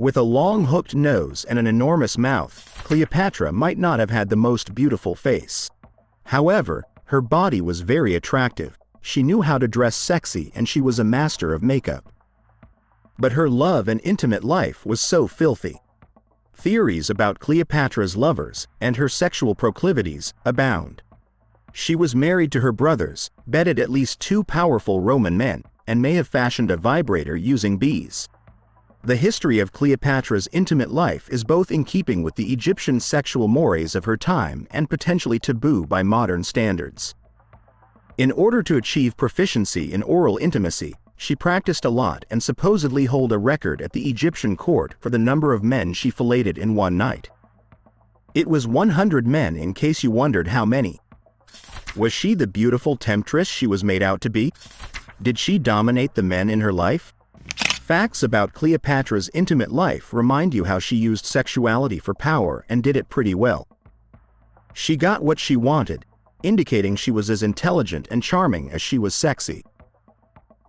With a long hooked nose and an enormous mouth, Cleopatra might not have had the most beautiful face. However, her body was very attractive. She knew how to dress sexy and she was a master of makeup. But her love and intimate life was so filthy. Theories about Cleopatra's lovers and her sexual proclivities abound. She was married to her brothers, bedded at least 2 powerful Roman men, and may have fashioned a vibrator using bees. The history of Cleopatra's intimate life is both in keeping with the Egyptian sexual mores of her time and potentially taboo by modern standards. In order to achieve proficiency in oral intimacy, she practiced a lot and supposedly hold a record at the Egyptian court for the number of men she filleted in one night. It was 100 men, in case you wondered how many. Was she the beautiful temptress she was made out to be? Did she dominate the men in her life? Facts about Cleopatra's intimate life remind you how she used sexuality for power and did it pretty well. She got what she wanted, indicating she was as intelligent and charming as she was sexy.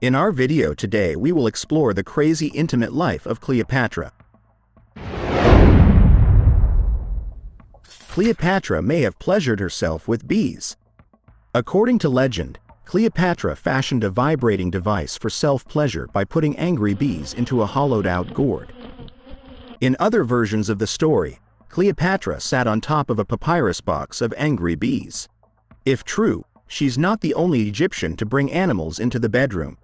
In our video today, we will explore the crazy intimate life of Cleopatra. Cleopatra may have pleasured herself with bees. According to legend, Cleopatra fashioned a vibrating device for self-pleasure by putting angry bees into a hollowed-out gourd. In other versions of the story, Cleopatra sat on top of a papyrus box of angry bees. If true, she's not the only Egyptian to bring animals into the bedroom.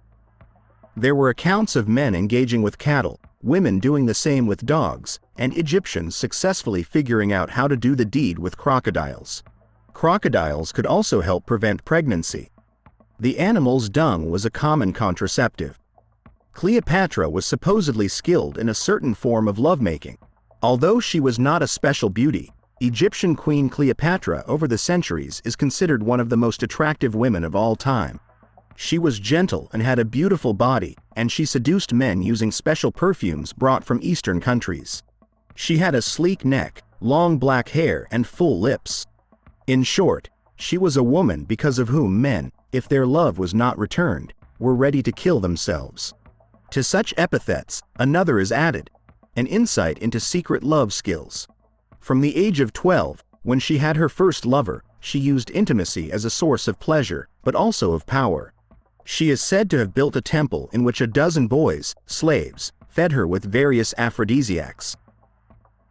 There were accounts of men engaging with cattle, women doing the same with dogs, and Egyptians successfully figuring out how to do the deed with crocodiles. Crocodiles could also help prevent pregnancy. The animal's dung was a common contraceptive. Cleopatra was supposedly skilled in a certain form of lovemaking. Although she was not a special beauty, Egyptian Queen Cleopatra over the centuries is considered one of the most attractive women of all time. She was gentle and had a beautiful body, and she seduced men using special perfumes brought from Eastern countries. She had a sleek neck, long black hair, and full lips. In short, she was a woman because of whom men, if their love was not returned, were ready to kill themselves. To such epithets, another is added: an insight into secret love skills. From the age of 12, when she had her first lover, she used intimacy as a source of pleasure, but also of power. She is said to have built a temple in which 12 boys, slaves, fed her with various aphrodisiacs.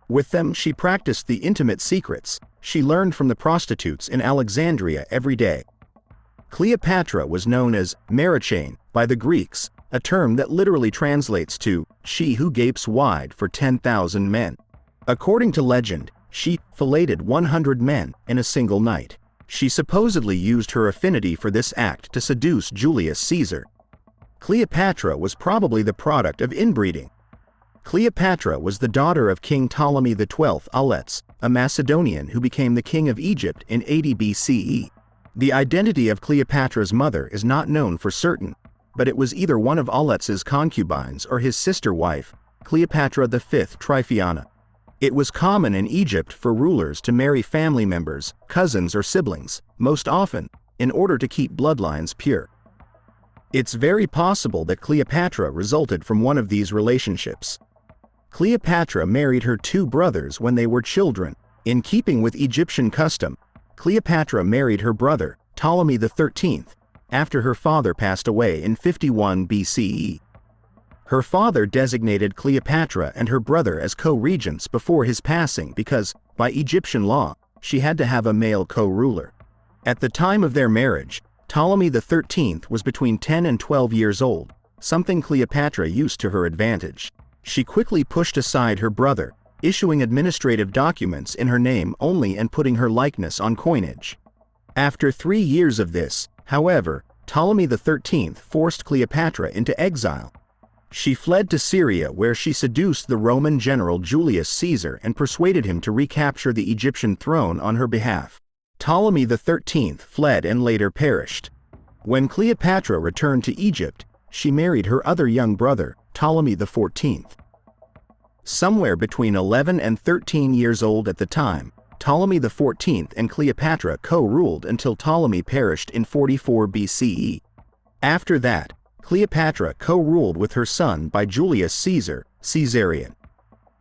With them she practiced the intimate secrets she learned from the prostitutes in Alexandria every day. Cleopatra was known as Marichain by the Greeks, a term that literally translates to "she who gapes wide for 10,000 men." According to legend, she filleted 100 men in a single night. She supposedly used her affinity for this act to seduce Julius Caesar. Cleopatra was probably the product of inbreeding. Cleopatra was the daughter of King Ptolemy XII Auletes, a Macedonian who became the king of Egypt in 80 BCE. The identity of Cleopatra's mother is not known for certain, but it was either one of Auletes' concubines or his sister wife, Cleopatra V Tryphaena. It was common in Egypt for rulers to marry family members, cousins or siblings, most often, in order to keep bloodlines pure. It's very possible that Cleopatra resulted from one of these relationships. Cleopatra married her 2 brothers when they were children. In keeping with Egyptian custom, Cleopatra married her brother, Ptolemy XIII, after her father passed away in 51 BCE. Her father designated Cleopatra and her brother as co-regents before his passing because, by Egyptian law, she had to have a male co-ruler. At the time of their marriage, Ptolemy XIII was between 10 and 12 years old, something Cleopatra used to her advantage. She quickly pushed aside her brother, issuing administrative documents in her name only and putting her likeness on coinage. After 3 years of this, however, Ptolemy XIII forced Cleopatra into exile. She fled to Syria, where she seduced the Roman general Julius Caesar and persuaded him to recapture the Egyptian throne on her behalf. Ptolemy XIII fled and later perished. When Cleopatra returned to Egypt, she married her other young brother, Ptolemy XIV. Somewhere between 11 and 13 years old at the time, Ptolemy XIV and Cleopatra co-ruled until Ptolemy perished in 44 BCE. After that, Cleopatra co-ruled with her son by Julius Caesar, Caesarion.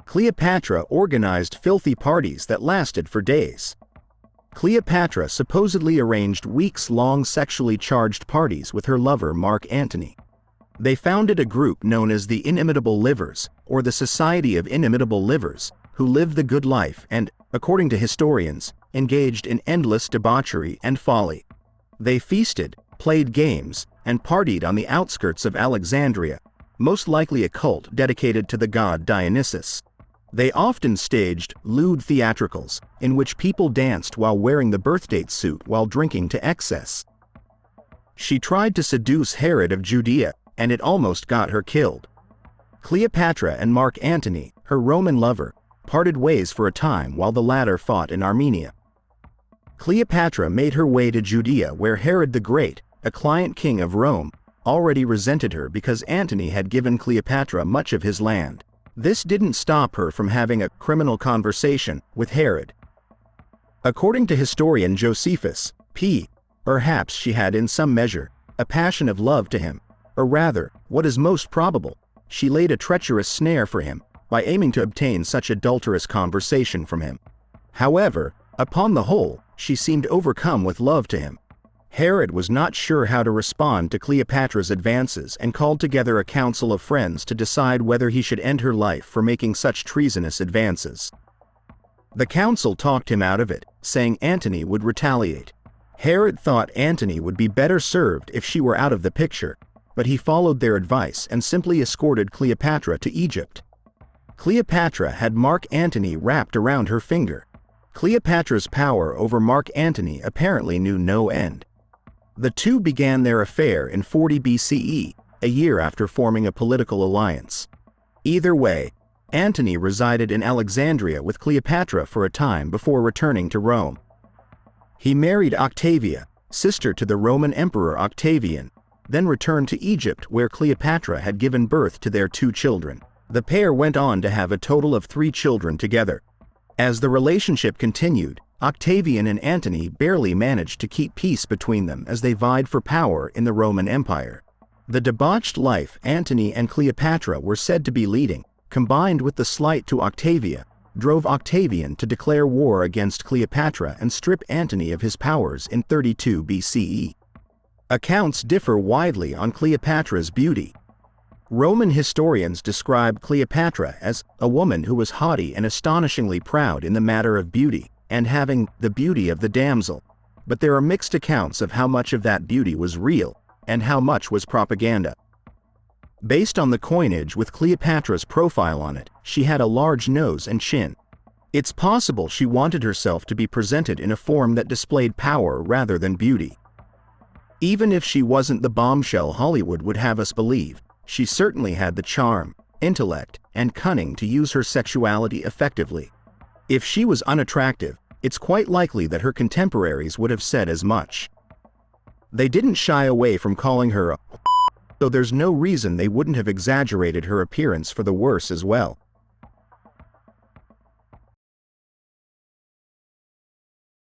Cleopatra organized filthy parties that lasted for days. Cleopatra supposedly arranged weeks-long sexually charged parties with her lover Mark Antony. They founded a group known as the Inimitable Livers, or the Society of Inimitable Livers, who lived the good life and, according to historians, engaged in endless debauchery and folly. They feasted, played games, and partied on the outskirts of Alexandria, most likely a cult dedicated to the god Dionysus. They often staged lewd theatricals, in which people danced while wearing the birthdate suit while drinking to excess. She tried to seduce Herod of Judea, and it almost got her killed. Cleopatra and Mark Antony, her Roman lover, parted ways for a time while the latter fought in Armenia. Cleopatra made her way to Judea, where Herod the Great, a client king of Rome, already resented her because Antony had given Cleopatra much of his land. This didn't stop her from having a criminal conversation with Herod. According to historian Josephus, perhaps she had in some measure a passion of love to him, or rather, what is most probable, she laid a treacherous snare for him by aiming to obtain such adulterous conversation from him. However, upon the whole, she seemed overcome with love to him. Herod was not sure how to respond to Cleopatra's advances and called together a council of friends to decide whether he should end her life for making such treasonous advances. The council talked him out of it, saying Antony would retaliate. Herod thought Antony would be better served if she were out of the picture, but he followed their advice and simply escorted Cleopatra to Egypt. Cleopatra had Mark Antony wrapped around her finger. Cleopatra's power over Mark Antony apparently knew no end. The two began their affair in 40 BCE, a year after forming a political alliance. Either way, Antony resided in Alexandria with Cleopatra for a time before returning to Rome. He married Octavia, sister to the Roman Emperor Octavian, then returned to Egypt where Cleopatra had given birth to their 2 children. The pair went on to have a total of 3 children together. As the relationship continued, Octavian and Antony barely managed to keep peace between them as they vied for power in the Roman Empire. The debauched life Antony and Cleopatra were said to be leading, combined with the slight to Octavia, drove Octavian to declare war against Cleopatra and strip Antony of his powers in 32 BCE. Accounts differ widely on Cleopatra's beauty. Roman historians describe Cleopatra as a woman who was haughty and astonishingly proud in the matter of beauty, and having the beauty of the damsel, but there are mixed accounts of how much of that beauty was real, and how much was propaganda. Based on the coinage with Cleopatra's profile on it, she had a large nose and chin. It's possible she wanted herself to be presented in a form that displayed power rather than beauty. Even if she wasn't the bombshell Hollywood would have us believe, she certainly had the charm, intellect, and cunning to use her sexuality effectively. If she was unattractive, it's quite likely that her contemporaries would have said as much. They didn't shy away from calling her a so there's no reason they wouldn't have exaggerated her appearance for the worse as well.